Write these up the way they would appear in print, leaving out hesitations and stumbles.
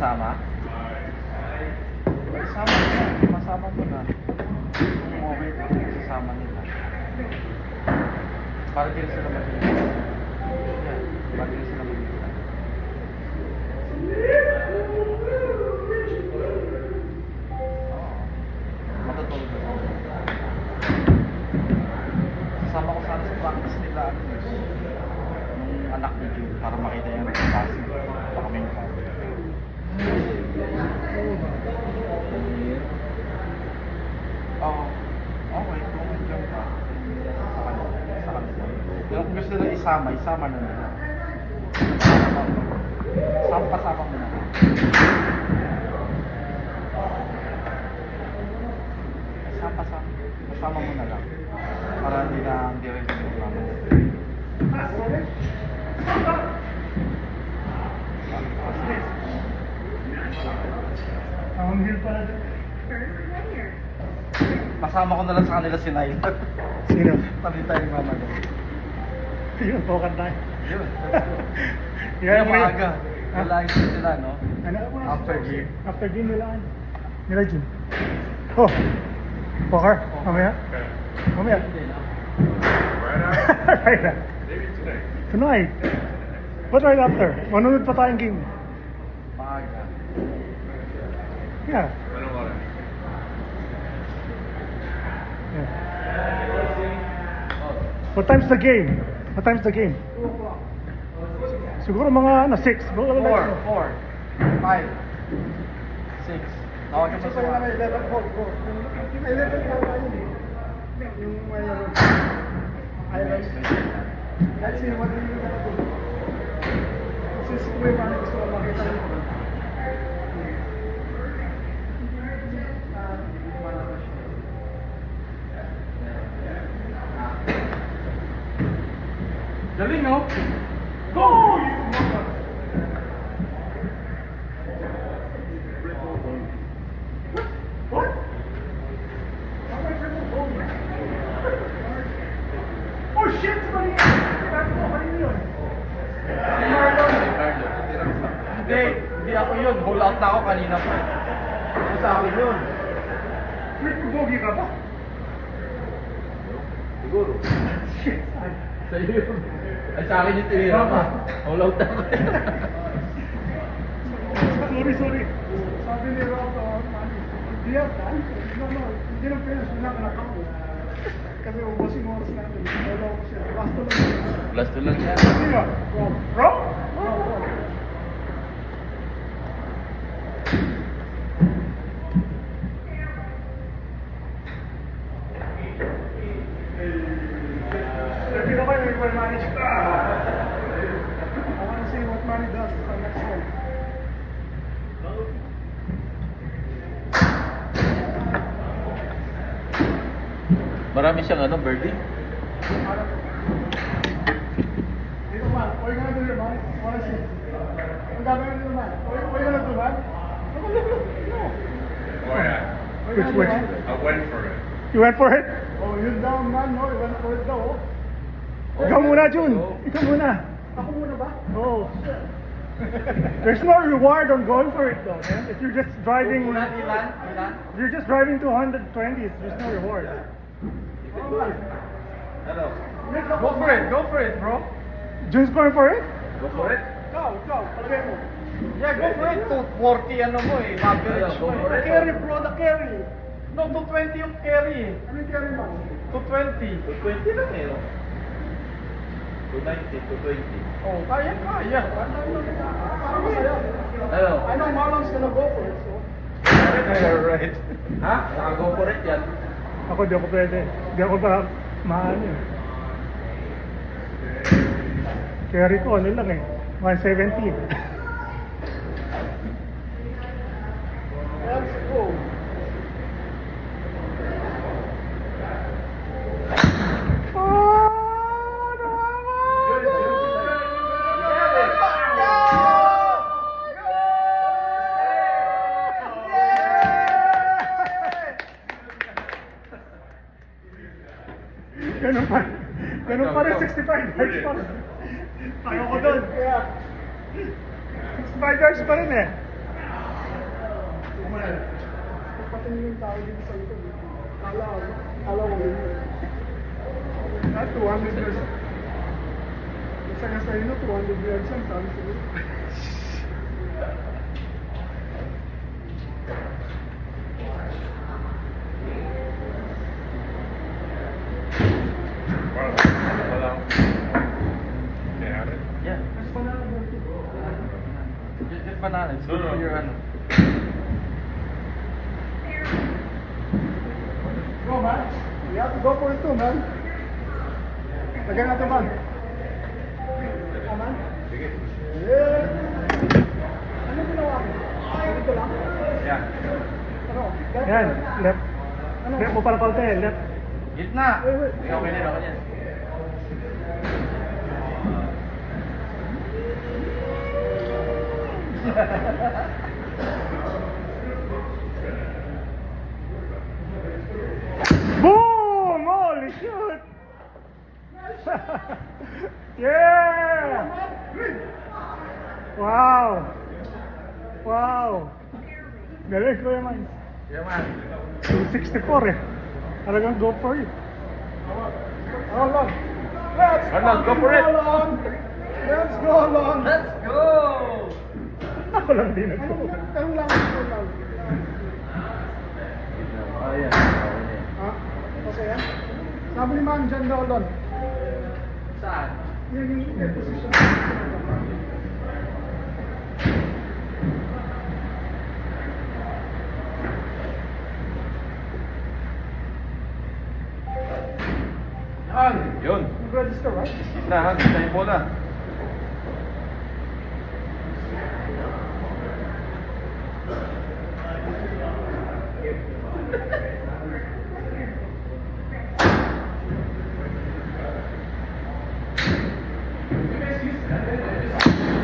isama? Isama mo na. Masama mo na. Kung okay ka, isasama nila. Para din sila magiging. Yan. Para din sila magiging. Matutulog na sila. Sasama ko sana sa practice nila. Nung anak ni June. Para makita yung results. Baka may mukha. Oo. Okay, kung nandiyan ka, sa kanila. Pero kung gusto nila isama na nila. Pasama mo na. Pasama mo na lang. Para hindi rin yung programa. Ang hirap pala doon. Pasama ko na lang sa kanila si Nile. Sino? Tabi tayo yung mama doon. Yun, pokan tayo. Yun. Kaya Kaya maaga. Lalagay sila, no? Ano? After game. After game nila. Nila June. Oh. Poker? Mamaya? Mamaya? Hindi na. Right now. Maybe tonight. Tonight. But right after? Manunod pa tayong game. Maaga. Yeah. I don't want to. Yeah. Oh. What time's the game? What time's the game? 2 o'clock. Siguro mga 6. 4, 5, 6. Tawag ka pa sa mga. 11 ball. Yung 11 ball tayo eh. Yung island. Let's see what we're gonna do. Since we're going to gusto ko makita rin ko. Galing, no? Go! You mother! What? Oh shit! Somebody! Kanino yun? Hindi ako yun. Hold out na ako kanina pa. Ako sa akin yun. Wait, bogi ka ba? Siguro. Shit! Sa'yo yun. Ay, sa akin yung tinira pa. Hold out na ako. Sorry. Sabi ni Rob, hindi yan, no, hindi lang pera, sila ka nakako. Kasi ubosing oras natin. Wala ko siya. Basto lang yun. Last to lang yan. Sino? Rob? Rob? Nakita ko yung equal manage. I want to see what money does for next one. Marami siyang birdie. Dito man, what are you gonna do here, man? I wanna see. Ang gagawin nito, man? What are you gonna do, man? Look. No. Oh, yeah. What are you gonna do, man? I went for it. You went for it? Oh, yun down, man. No, you went for it daw. Ikaw muna, Jun. Ikaw muna. Ako muna ba? Oo. There's no reward on going for it, though, man. If you're just driving... Ilan? If you're just driving 220, there's no reward. Ano? Go for it, bro. Jun's going for it? Go for it? Ikaw. Palagay mo. Yeah, go for it. 240 average Go mo for it. Carry, bro. The carry. No, 220 yung carry. Ano yung carry, man? 220. 220 lang eh, no? 290, 220. Oh, kaya. Para masaya. Ano? I know Marlon's gonna go for it, so... Right. Ha? Naka-go for it yan. Ako, di ako pwede. Di ako pa maano eh. Carry ko, ano lang eh. 170. Let's go. Ganun pa rin 65 yards pa rin. Ayaw ko doon, kaya 65 yards pa rin eh. Patingin yung tao dito sa ito. Kala ko yun. At 200 years. Isa nga sa inyo, 200 years yan. Sabi siguro. Hello. They have it? Yeah. Mas panalo mo ito. Just banana. It's good No, no. for your ano. Go, man. You have to go for it too, man. Lagyan natin, man. Ah, man. Sige. Yeah. Ano ginawa mo? Dito lang? Yeah. Ano? Yan, left. Ano? Left mo pala palte, left. Gitna. Wait. Okay din, okay din. Boom! Holy shit! Yeah! Wow! Wow! Galing ko yung man. Yeah, man. 264 eh. Talagang go for it. Hold on. Let's Arnold, go for it. Hold on. Let's go, Lon. Let's go! Ako lang din Ano nagko. lang? Tanong lang ako lang. Oh, yeah. Okay din. Ha? Okay, ha? Sabi ni Ma'am dyan daw, Lon. Saan? Yun yung position. Yan. Yun. Register, right? Gitna, ha? Gitna yung bola.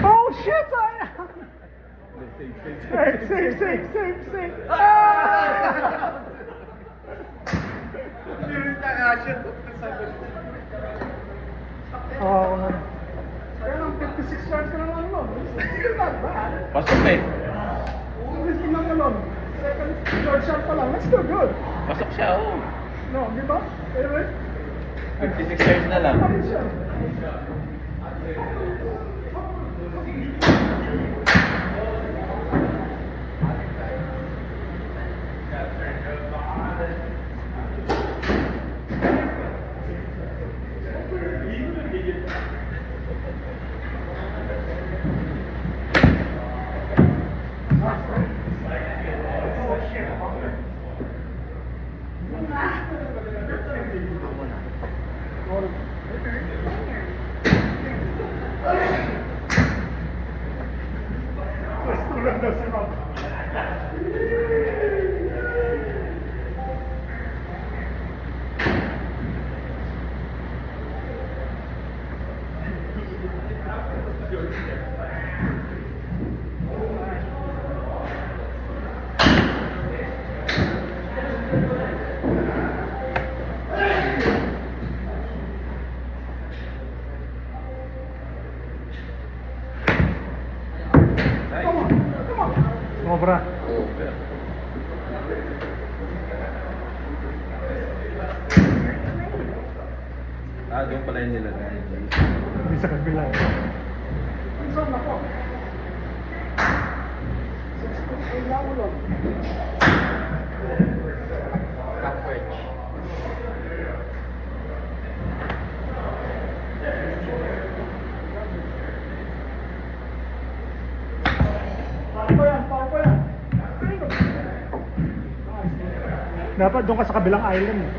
Oh shit! Save! Ah! Oo, ako na. Kaya lang, 56 yards ka na lang, Lon. It's still not bad. Pasok na eh. Please tingnan mo, Lon. Second, third shot pa lang. That's still good. Pasok siya, oh. No, di ba? Anyway, 56 yards na lang. kapit siya. Tulad daw si Rob. Come on, come on. Sobra. Ah, doon pala yung nilagay. Hindi sa kabila. Minsan ako. 6 lang ulo. Coverage. Power pa yan. Dapat doon ka sa kabilang island eh.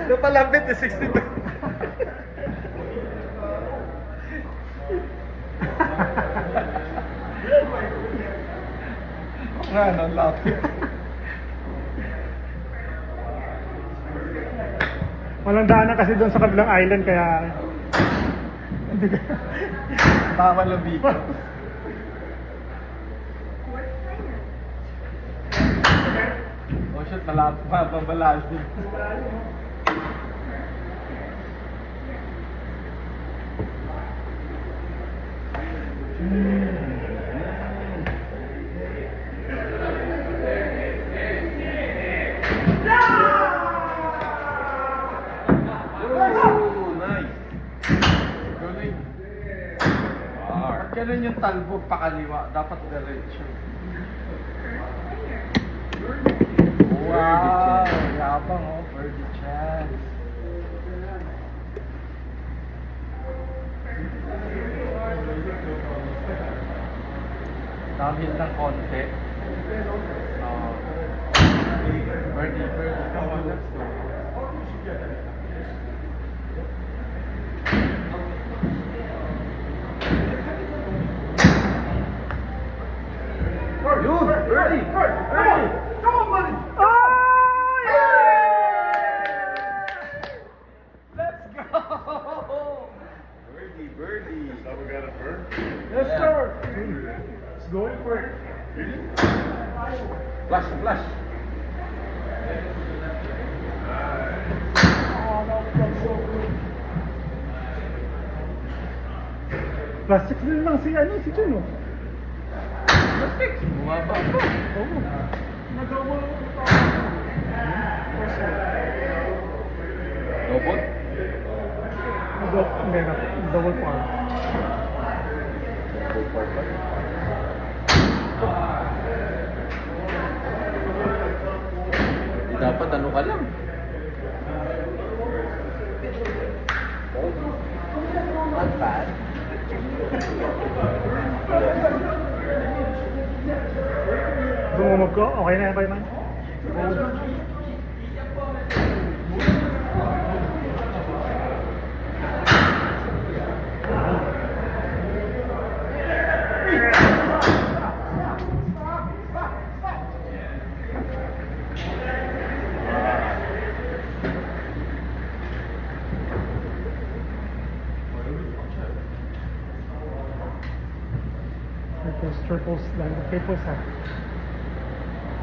Doon palapit eh, 62. Nga, lapit. Walang daanan kasi doon sa kabilang island kaya... Hindi ka... Bawal ang biko. Oh shit, mabalasin. Ganun yung talbog pakaliwa. Dapat diretso. Wow! Yabang oh, birdie chance. Downhill ng konti. Birdie, birdie. Come on, let's go. Yun! Birdie! Birdie! Come on, buddy! Oh, Let's go! Birdie, birdie. So we got a bird? Yes, sir. It's going for it. Flash, flash. Oh, that was so good. Plastic din lang si Juno. Mistakes. Bumaba pa. Oo. Nagawa ko ito. Robot? Hindi na. Double par. Dapat ano ka lang. Not bad. Dumumog ko. Okay na yan, Bayman? Triples, then the triples ha.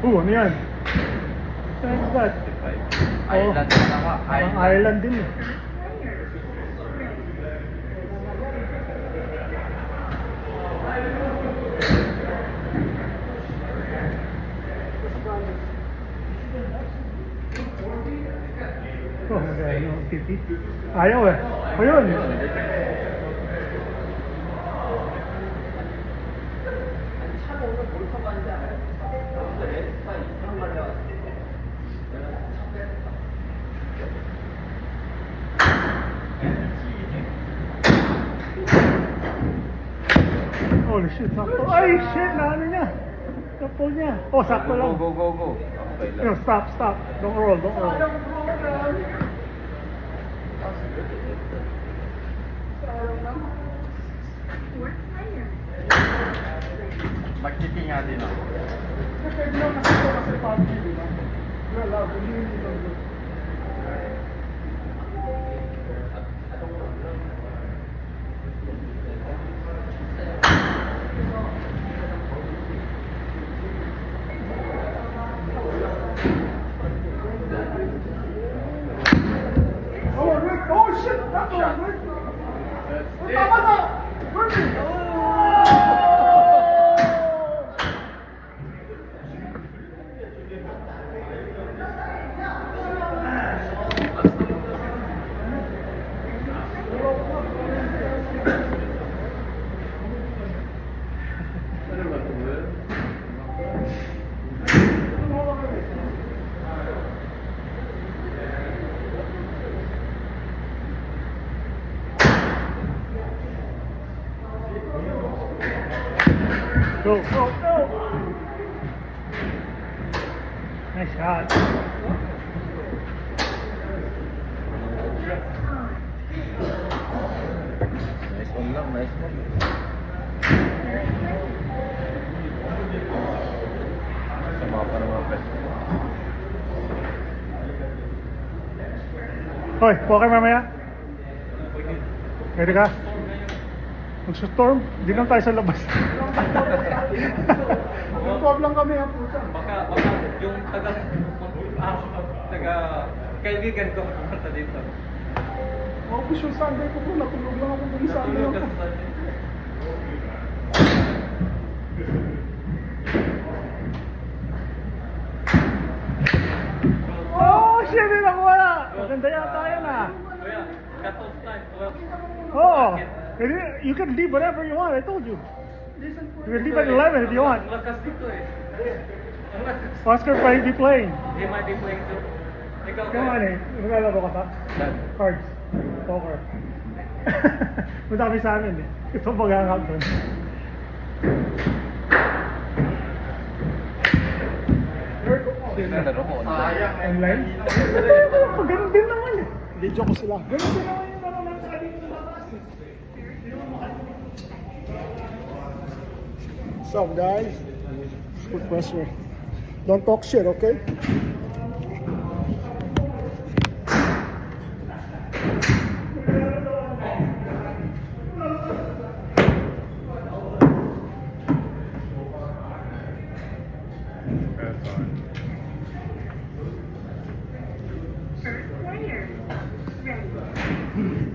Ano yan? What's that? Island na naman. Parang Ireland din eh. Oh, magano, titi. Ayaw eh. Ayun. Holy shit, sakto. Ay, shit, naano niya. Napol niya. Oh, sakto lang. Go, go, go. Okay lang. No, stop, stop. Don't roll, don't roll. Magkiki nga din ako. Pwede lang kasi ito kasi party, di ba? Wala, hindi lang. Oh, Rick! Oh, shit! That's all, Rick! Tama na! Rick! Go, go, go! Nice shot. Nice one lang, nice one. Sama pa naman best. Hoy, poker mamaya. Ready ka? Mag-storm? Hindi lang tayo sa labas. Nag-pop lang kami ang puta. Baka yung taga kaibigan ko pumunta dito. Maubos yung Sunday ko po, natulog lang ako ng Sunday Natulog ka ako. sa Sunday. Oh, shit! Hindi nakuha! Maganda yata yan ah. Kuya, cut-off time, 12. Oh, you can leave whenever you want. I told you. You can leave at 11 if you want. Ang lakas dito eh. Ang lakas. Oscar might be playing. He might be playing too. Ikaw Come on eh. Maglalaro ka pa? Cards. Poker. Madami sa amin eh. Ito mag-hang out doon. Online? Ganun din naman eh. Video ko sila. Ganun din naman yung ano lang sa kanina sa labas eh. What's up guys? Put pressure. Don't talk shit, okay? That's on. First player. Ready.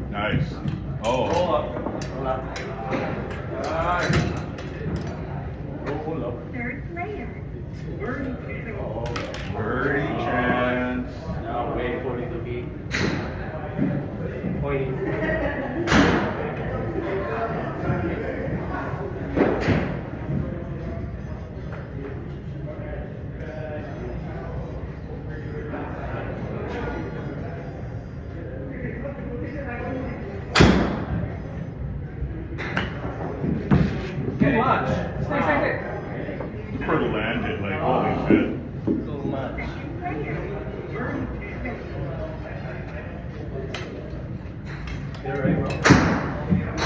Nice. Oh. Nice. Roll up. Third player. Birdie chance. Now wait for it to be. Oy. Too much. Stay excited. The bird landed like holy shit. Too much. You're right, bro.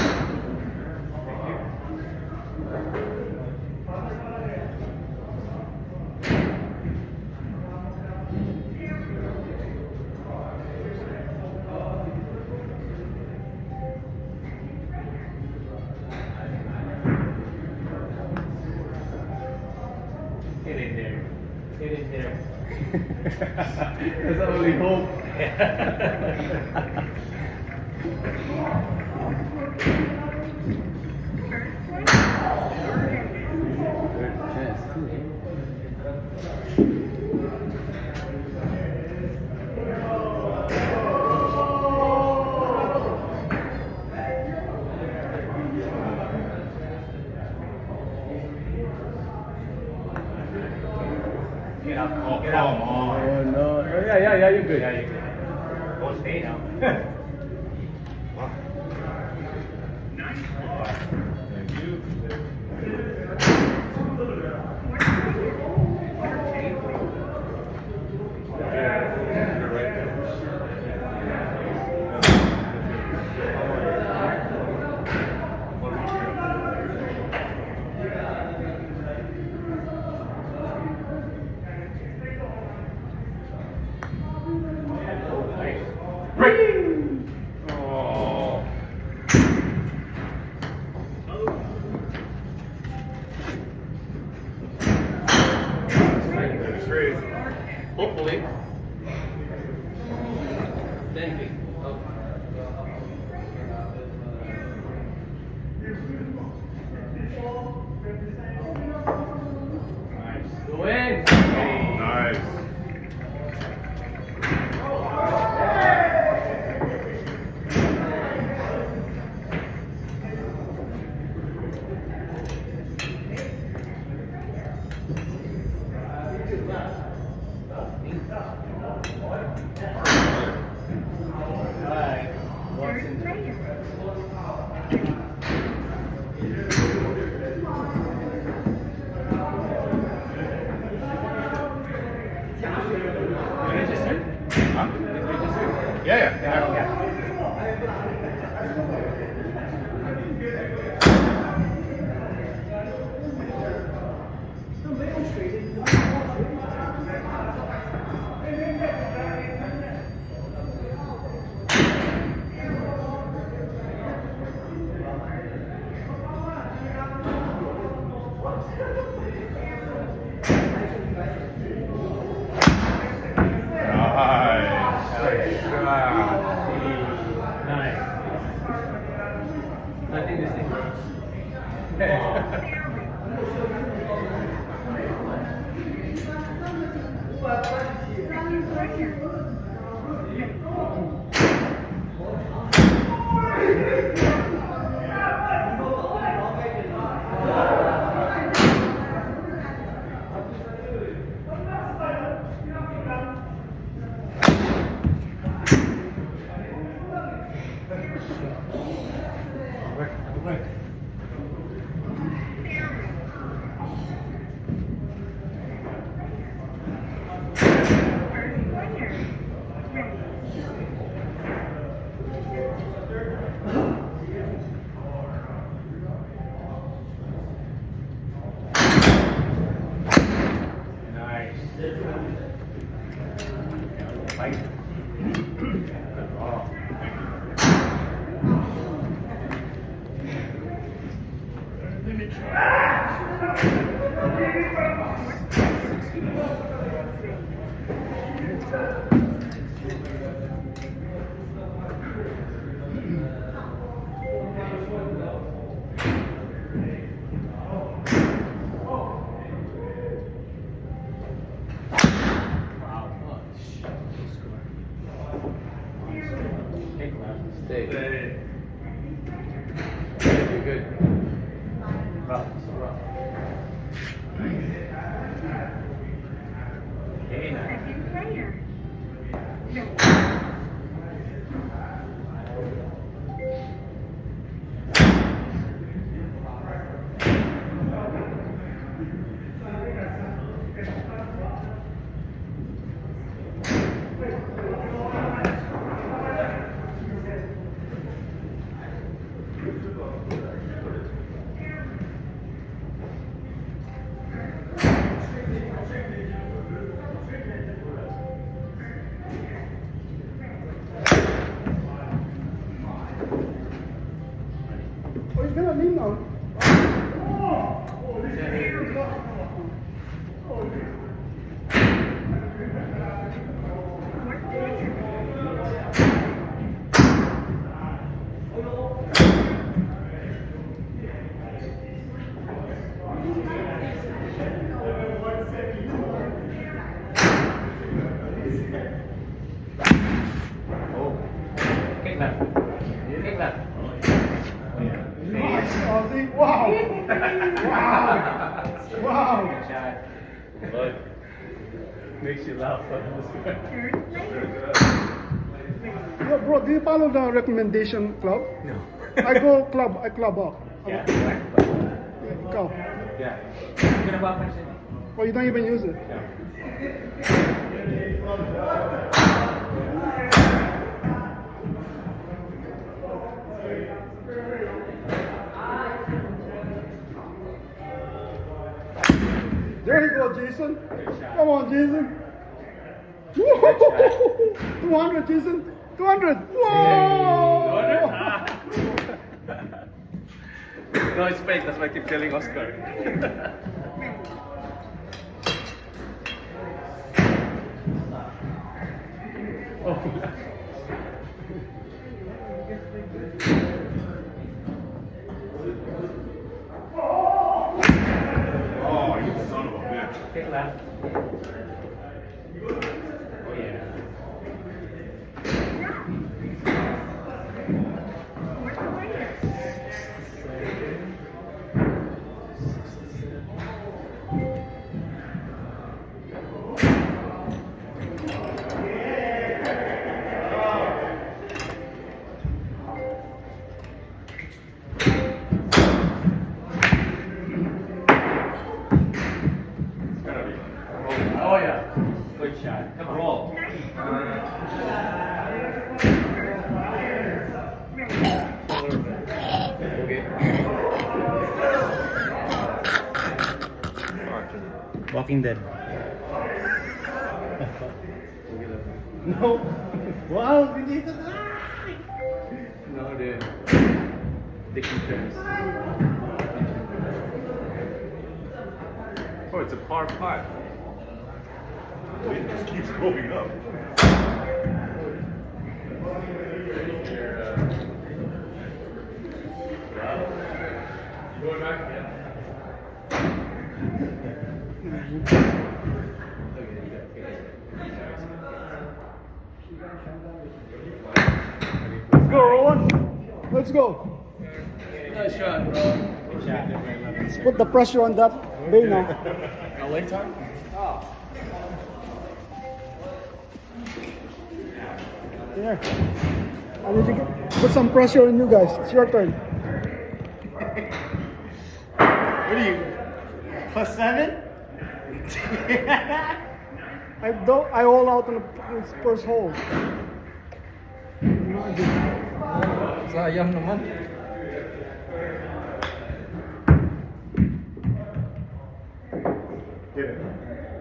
Get in there. Get in there. That's our only hope. Get up. Oh, Get come up. on. Oh no. Yeah, you're good. Yeah, you're good. Don't stay now. Thank you. You're Oh. That's crazy. Hopefully. Thank you. Nice. Win. Nice. Third player. Huh? Nice. Nothing to Second player. First player. Ready. Nice. Fight. Good ball. Wow. Take left. Stay. You're good. Rough. So rough. Okay, now. Second player. Ready. Oh, he's gonna lean now. Fourth player. Oh. Take left. Take left. Nice, Ozzy. Wow. Wow. Wow. Good shot. Look. Makes you laugh. Third player. Bro, do you follow the recommendation club? No. I go club, I club up. Yeah. Go. Yeah. Hindi na papansin. Oh, you don't even use it. Yeah. There you go, Jason. Good shot. Come on, Jason. Good Woo! 200, Jason. 200. Whoa! No, it's fake. That's why I keep telling Oscar. Oh. Oh, you son of a bitch. Take left. Oh yeah. Fourth player. Gotta be. Oh yeah. Walking Dead. No. Wow, dito na. No, dude. Taking turns. Oh, it's a par 5. It just keeps going up. You going back? Yeah. Let's go, Rowan. Let's go. Nice shot, bro. Let's put the pressure on that bay now. No leg time? Here. I need to put some pressure on you guys. It's your turn. What are you? +7? I all out on the first hole. Sayang naman.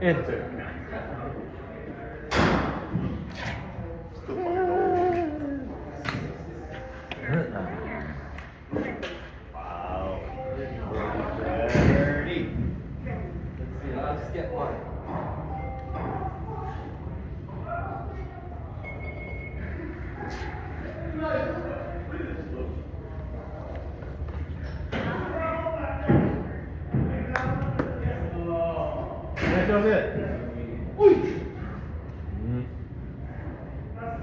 In. Wow. Let's get one. That was it.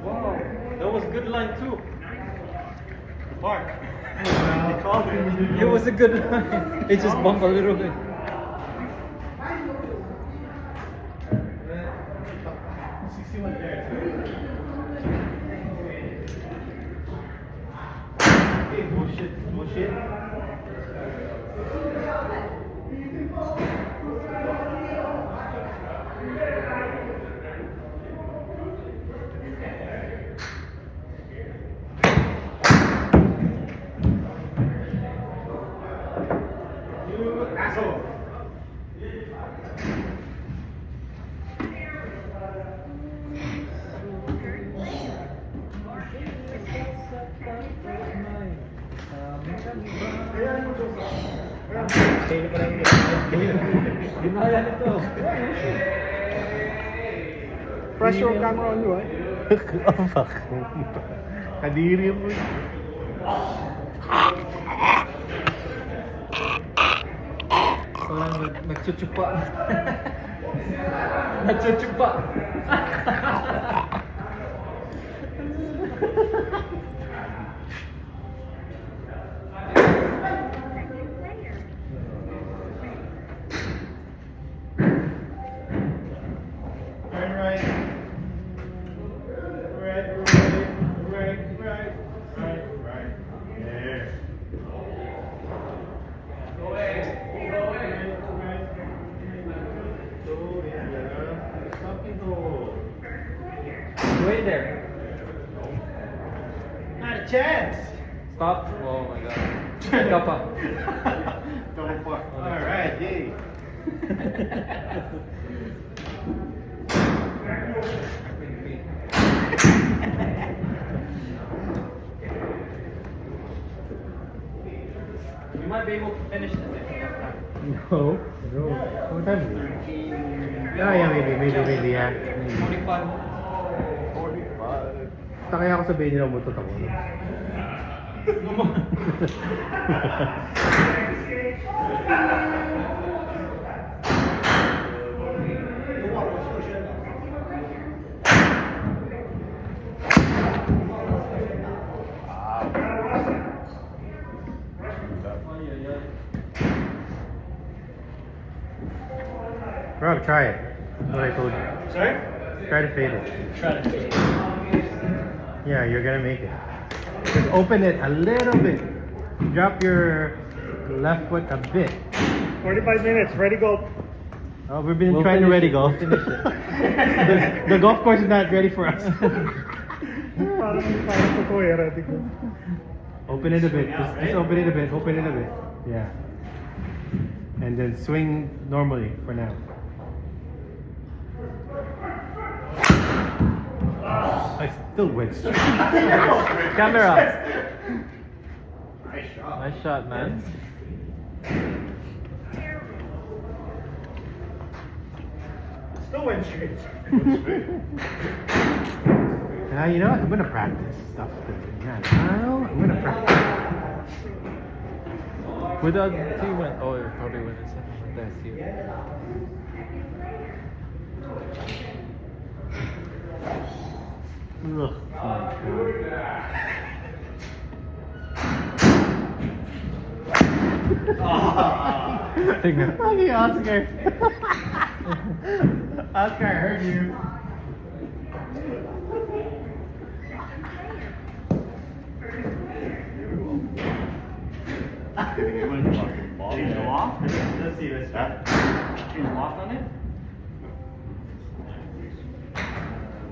Wow. That was a good line, too. Park. It was a good line. It just bumped a little bit. Bullshit. You asshole. Pressure camera on you, eh? Oh, fuck. Kadiri mo. Parang nagtsuchupa. Nagtsuchupa. Turn right. Right. There. Wait there. Not a chance. Stop. Oh my god. Kapa. Double park. Alright, yay. You might be able to finish this. No. What time is it? Yeah, maybe, yeah. 45. Kaya ako sabihin nila umutot ako. Rob, try it. That's what I told you. Sorry? Try to fade it. Try to fade. Yeah, you're gonna make it. Just open it a little bit. Drop your left foot a bit. 45 minutes, ready, go. Oh, we've been trying to ready golf. the golf course is not ready for us. Parang totoo eh, ready, go. Open it a bit. Just open it a bit. Open it a bit. Yeah. And then swing normally for now. I still went straight. Camera. Nice shot. Nice shot, man. Still went straight. You know what? I'm gonna practice stuff. Yeah, now I'm gonna practice. Without team went. Oh, you probably win it. That's you. Ugh. Tingnan. Okay, Oscar. Oscar, I heard you. Change the loft? Let's see this. Change the loft on it?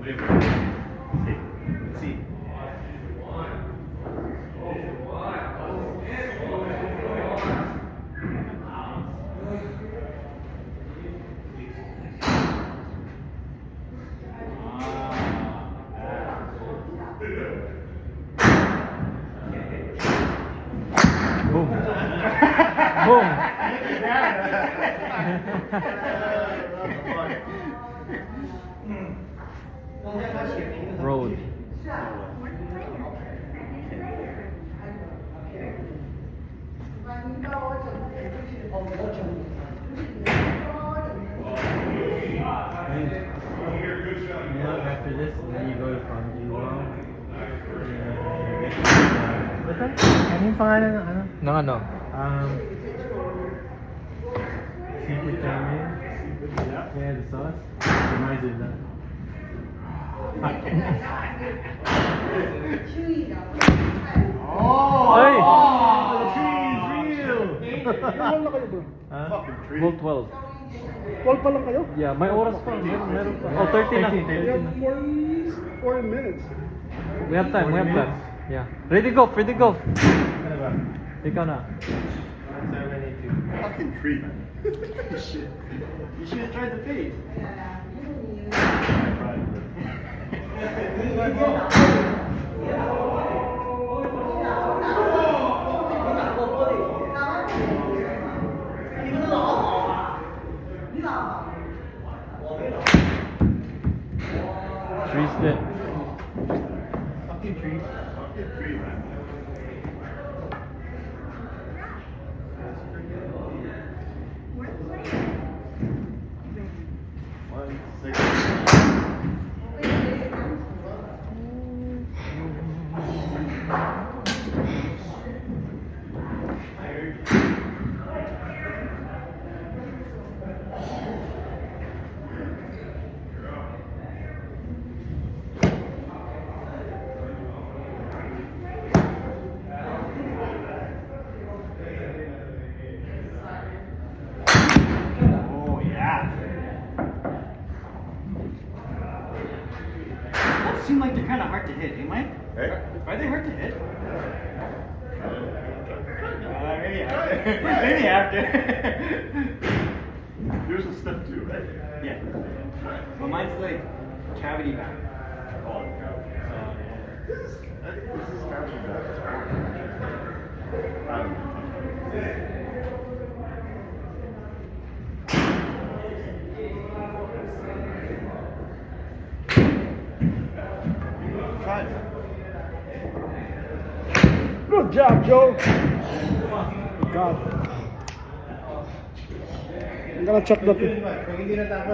Let's see. Boom. Boom. Road. After this, then you go to Pangilinan. Ano yung pangalan ng ano? Nang ano? Seafood ramen. Yeah, the sauce. Reminds me of that. Ay! Ilan na kayo bro? Huh? Goal 12. 12 pa lang kayo? Yeah, may oras pa. Meron pa. Oh, 13 na. 13. We have 40 minutes. We have time, we have time. Yeah. Ready go, ready go. Ano ba? Ikaw na. 782. Fucking tree, man. Shit. You should have tried the fade. Tree's dead. Fucking tree. Fucking tree, man. One, six. Oh, yeah. Those seem like they're kind of hard to hit, eh, Mike? Hey? Are they hard to hit? Maybe after. Maybe after. Yours is step 2, right? Yeah. But mine's like cavity back. Oh, I think this is cavity Try it. Good job, Joe. God. I'm gonna check that. Pag hindi natapos